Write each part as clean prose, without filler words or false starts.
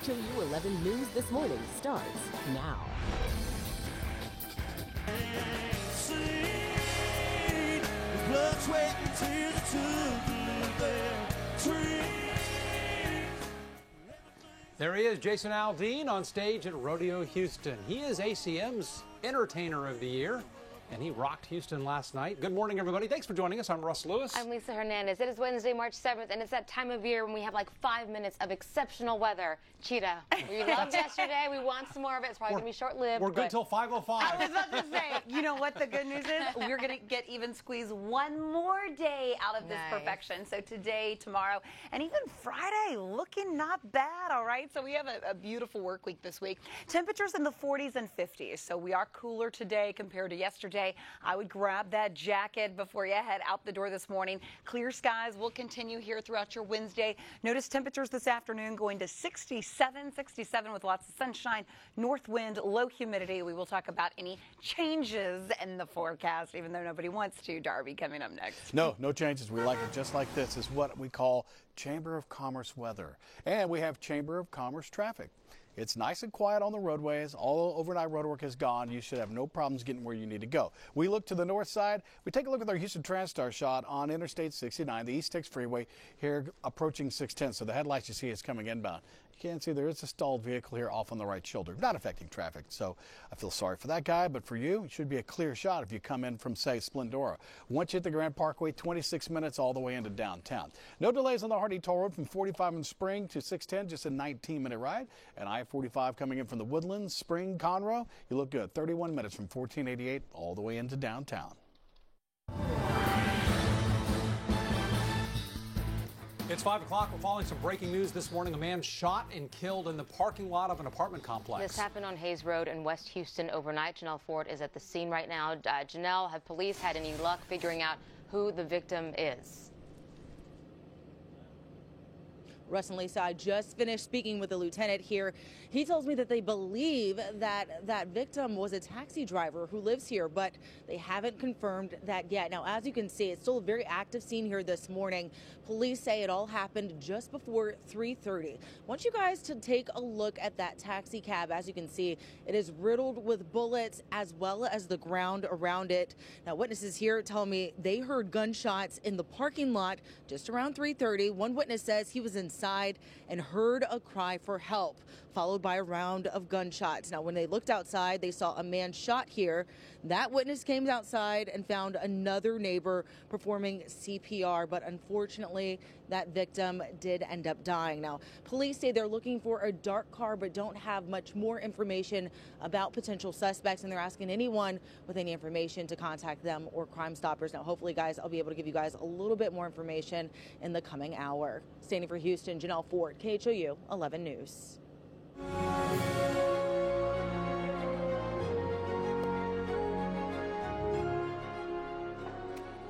KHOU 11 News This Morning starts now. Blood, sweat, and tears to their dreams. There he is, Jason Aldean, on stage at Rodeo Houston. He is ACM's Entertainer of the Year, and he rocked Houston last night. Good morning, everybody. Thanks for joining us. I'm Russ Lewis. I'm Lisa Hernandez. It is Wednesday, March 7th, and it's that time of year when we have like 5 minutes of exceptional weather. Cheetah, we loved yesterday. We want some more of it. It's probably going to be short-lived. We're good till 5:05. I was about to say, you know what the good news is? We're going to get even squeeze one more day out of this perfection. So today, tomorrow, and even Friday, looking not bad, all right? So we have a beautiful work week this week. Temperatures in the 40s and 50s. So we are cooler today compared to yesterday. I would grab that jacket before you head out the door this morning. Clear skies will continue here throughout your Wednesday. Notice temperatures this afternoon going to 67 with lots of sunshine, north wind, low humidity. We will talk about any changes in the forecast, even though nobody wants to. Darby coming up next. No changes. We like it just like this. Is what we call Chamber of Commerce weather. And we have Chamber of Commerce traffic. It's nice and quiet on the roadways. All overnight road work is gone. You should have no problems getting where you need to go. We look to the north side. We take a look at our Houston TranStar shot on Interstate 69, the East Texas Freeway, here approaching 610. So the headlights you see is coming inbound. You can see there is a stalled vehicle here off on the right shoulder, not affecting traffic. So I feel sorry for that guy, but for you, it should be a clear shot if you come in from, say, Splendora. Once you hit the Grand Parkway, 26 minutes all the way into downtown. No delays on the Hardy Toll Road from 45 in Spring to 610, just a 19-minute ride. And I-45 coming in from the Woodlands, Spring, Conroe, you look good. 31 minutes from 1488 all the way into downtown. It's 5 o'clock. We're following some breaking news this morning. A man shot and killed in the parking lot of an apartment complex. This happened on Hayes Road in West Houston overnight. Janelle Ford is at the scene right now. Janelle, have police had any luck figuring out who the victim is? Russ and Lisa, I just finished speaking with the lieutenant here. He tells me that they believe that that victim was a taxi driver who lives here, but they haven't confirmed that yet. Now, as you can see, it's still a very active scene here this morning. Police say it all happened just before 3:30. I want you guys to take a look at that taxi cab. As you can see, it is riddled with bullets as well as the ground around it. Now, witnesses here tell me they heard gunshots in the parking lot just around 3:30. One witness says he was inside and heard a cry for help, followed by a round of gunshots. Now, when they looked outside, they saw a man shot here. That witness came outside and found another neighbor performing CPR, but unfortunately, that victim did end up dying. Now, police say they're looking for a dark car, but don't have much more information about potential suspects, and they're asking anyone with any information to contact them or Crime Stoppers. Now, hopefully, guys, I'll be able to give you guys a little bit more information in the coming hour. Standing for Houston, Janelle Ford, KHOU 11 News.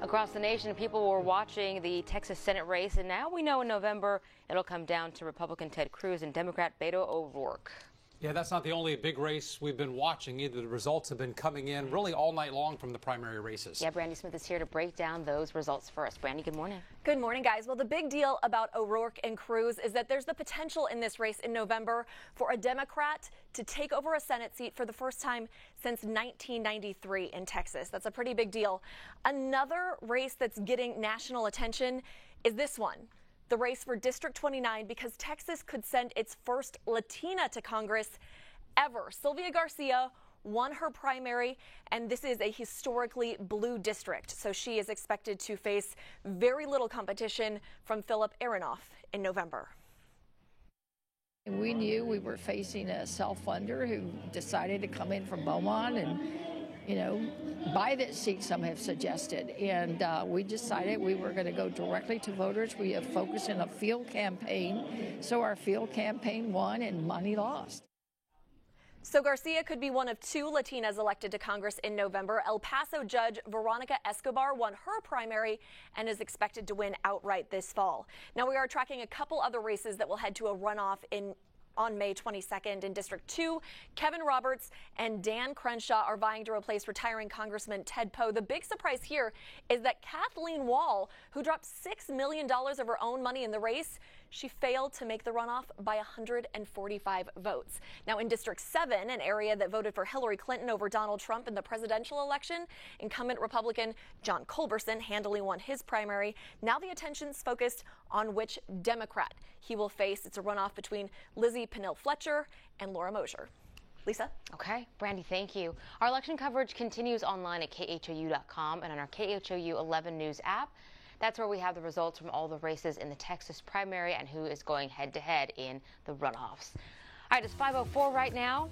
Across the nation, people were watching the Texas Senate race, and now we know in November it'll come down to Republican Ted Cruz and Democrat Beto O'Rourke. Yeah, that's not the only big race we've been watching either. The results have been coming in really all night long from the primary races. Yeah, Brandy Smith is here to break down those results for us. Brandy, good morning. Good morning, guys. Well, the big deal about O'Rourke and Cruz is that there's the potential in this race in November for a Democrat to take over a Senate seat for the first time since 1993 in Texas. That's a pretty big deal. Another race that's getting national attention is this one. The race for District 29, because Texas could send its first Latina to Congress ever. Sylvia Garcia won her primary, and this is a historically blue district, so she is expected to face very little competition from Philip Aronoff in November. We knew we were facing a self-funder who decided to come in from Beaumont and, buy that seat, some have suggested. And we decided we were going to go directly to voters. We have focused in a field campaign. So our field campaign won and money lost. So Garcia could be one of two Latinas elected to Congress in November. El Paso judge Veronica Escobar won her primary and is expected to win outright this fall. Now we are tracking a couple other races that will head to a runoff on May 22nd in District 2. Kevin Roberts and Dan Crenshaw are vying to replace retiring Congressman Ted Poe. The big surprise here is that Kathleen Wall, who dropped $6 million of her own money in the race, she failed to make the runoff by 145 votes. Now, in District 7, an area that voted for Hillary Clinton over Donald Trump in the presidential election, incumbent Republican John Culberson handily won his primary. Now the attention's focused on which Democrat he will face. It's a runoff between Lizzie Pennell Fletcher and Laura Mosier. Lisa? Okay, Brandy, thank you. Our election coverage continues online at KHOU.com and on our KHOU 11 News app. That's where we have the results from all the races in the Texas primary and who is going head-to-head in the runoffs. All right, it's 5:04 right now.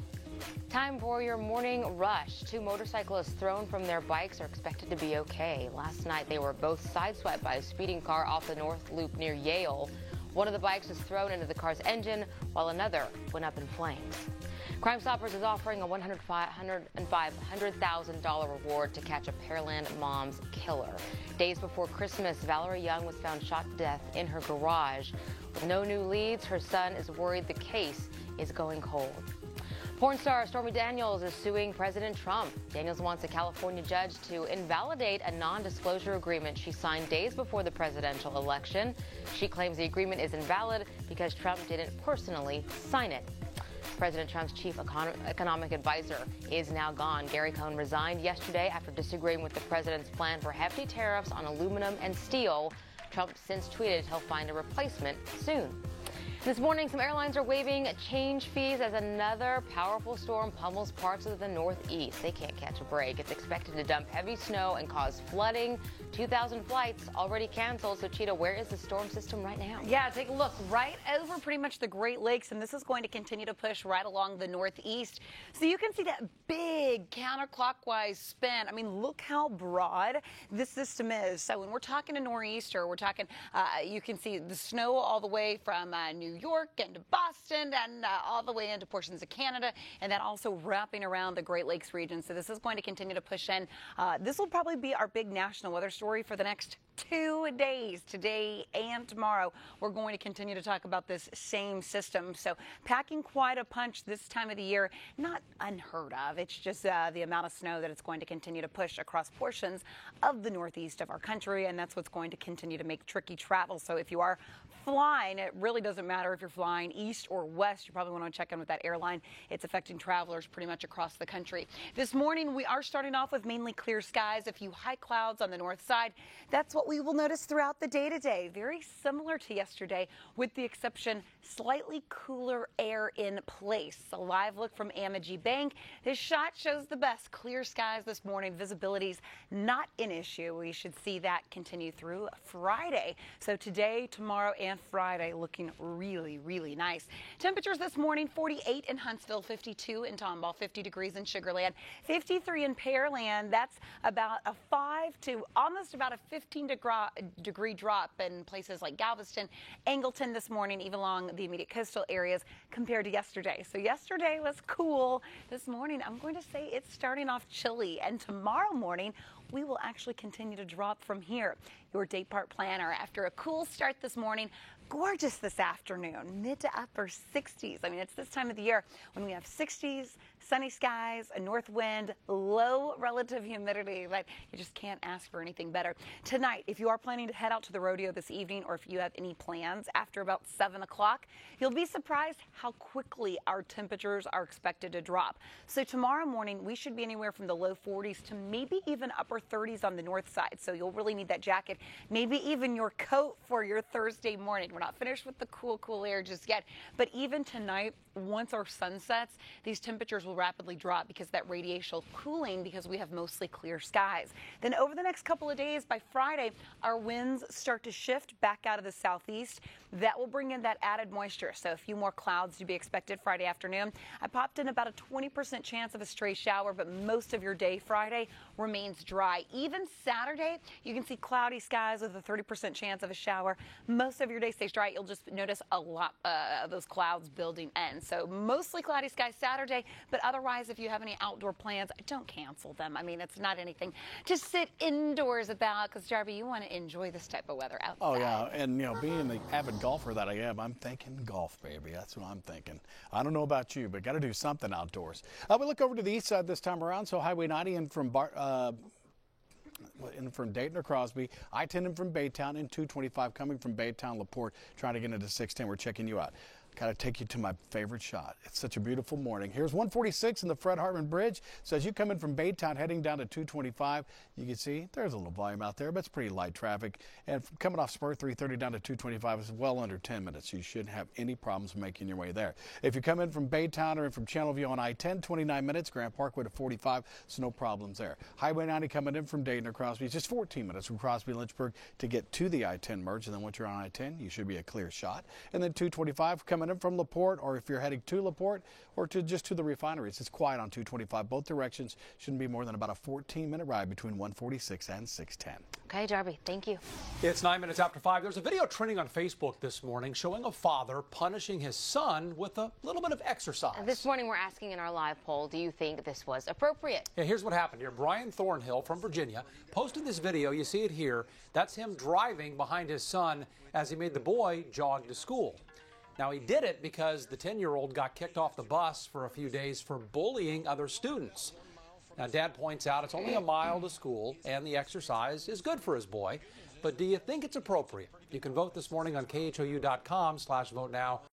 Time for your morning rush. 2 motorcyclists thrown from their bikes are expected to be okay. Last night, they were both sideswiped by a speeding car off the North Loop near Yale. One of the bikes was thrown into the car's engine, while another went up in flames. Crime Stoppers is offering a $100,000 reward to catch a Pearland mom's killer. Days before Christmas, Valerie Young was found shot to death in her garage. With no new leads, her son is worried the case is going cold. Porn star Stormy Daniels is suing President Trump. Daniels wants a California judge to invalidate a non-disclosure agreement she signed days before the presidential election. She claims the agreement is invalid because Trump didn't personally sign it. President Trump's chief economic advisor is now gone. Gary Cohn resigned yesterday after disagreeing with the president's plan for hefty tariffs on aluminum and steel. Trump since tweeted he'll find a replacement soon. This morning, some airlines are waiving change fees as another powerful storm pummels parts of the Northeast. They can't catch a break. It's expected to dump heavy snow and cause flooding. 2,000 flights already canceled. So, Cheetah, where is the storm system right now? Yeah, take a look right over pretty much the Great Lakes, and this is going to continue to push right along the Northeast. So you can see that big counterclockwise spin. I mean, look how broad this system is. So when we're talking a nor'easter, we're talking, you can see the snow all the way from New York and to Boston and all the way into portions of Canada, and then also wrapping around the Great Lakes region. So this is going to continue to push in. This will probably be our big national weather story for the next 2 days, today and tomorrow. We're going to continue to talk about this same system. So packing quite a punch this time of the year, not unheard of. It's just the amount of snow that it's going to continue to push across portions of the northeast of our country, and that's what's going to continue to make tricky travel. So if you are flying, it really doesn't matter if you're flying east or west. You probably want to check in with that airline. It's affecting travelers pretty much across the country. This morning, we are starting off with mainly clear skies, a few high clouds on the north side. That's what we will notice throughout the day today. Very similar to yesterday, with the exception slightly cooler air in place. A live look from Amagi Bank. This shot shows the best clear skies this morning. Visibility's not an issue. We should see that continue through Friday. So today, tomorrow, and Friday looking really, really nice. Temperatures this morning, 48 in Huntsville, 52 in Tomball, 50 degrees in Sugar Land, 53 in Pearland. That's about a 5 to almost about a 15-degree drop in places like Galveston, Angleton this morning, even along the immediate coastal areas compared to yesterday. So yesterday was cool. This morning, I'm going to say it's starting off chilly, and tomorrow morning, we will actually continue to drop from here. Your day part planner after a cool start this morning. Gorgeous this afternoon, mid to upper 60s. I mean, it's this time of the year when we have 60s, sunny skies, a north wind, low relative humidity. Like, you just can't ask for anything better. Tonight, if you are planning to head out to the rodeo this evening, or if you have any plans after about 7 o'clock, you'll be surprised how quickly our temperatures are expected to drop. So tomorrow morning, we should be anywhere from the low 40s to maybe even upper 30s on the north side. So you'll really need that jacket, maybe even your coat for your Thursday morning. We're not finished with the cool air just yet, but even tonight, once our sun sets, these temperatures will rapidly drop because that radiational cooling, because we have mostly clear skies. Then over the next couple of days, by Friday, our winds start to shift back out of the southeast. That will bring in that added moisture. So a few more clouds to be expected Friday afternoon. I popped in about a 20% chance of a stray shower, but most of your day Friday remains dry. Even Saturday, you can see cloudy skies with a 30% chance of a shower. Most of your day stays dry. You'll just notice a lot of those clouds building in. So mostly cloudy skies Saturday, but otherwise, if you have any outdoor plans, don't cancel them. I mean, it's not anything to sit indoors about, because, Jarby, you want to enjoy this type of weather outside. Oh, yeah, and, you know, being the avid golfer that I am, I'm thinking golf, baby. That's what I'm thinking. I don't know about you, but got to do something outdoors. We look over to the east side this time around, so Highway 90 and from in from Dayton or Crosby, I-10 in from Baytown, and 225 coming from Baytown, LaPorte, trying to get into 610. We're checking you out. Got to take you to my favorite shot. It's such a beautiful morning. Here's 146 in the Fred Hartman Bridge. So as you come in from Baytown heading down to 225, you can see there's a little volume out there, but it's pretty light traffic. And coming off Spur 330 down to 225 is well under 10 minutes. You shouldn't have any problems making your way there. If you come in from Baytown or in from Channelview on I-10, 29 minutes. Grand Parkway to 45, so no problems there. Highway 90 coming in from Dayton or Crosby, it's just 14 minutes from Crosby Lynchburg to get to the I-10 merge. And then once you're on I-10, you should be a clear shot. And then 225 coming in from LaPorte, or if you're heading to LaPorte or just to the refineries, it's quiet on 225. Both directions shouldn't be more than about a 14-minute ride between 146 and 610. Okay, Darby, thank you. It's 9 minutes after 5. There's a video trending on Facebook this morning showing a father punishing his son with a little bit of exercise. This morning we're asking in our live poll, do you think this was appropriate? Yeah, here's what happened here. Brian Thornhill from Virginia posted this video. You see it here. That's him driving behind his son as he made the boy jog to school. Now, he did it because the 10-year-old got kicked off the bus for a few days for bullying other students. Now, Dad points out it's only a mile to school, and the exercise is good for his boy. But do you think it's appropriate? You can vote this morning on KHOU.com/vote now.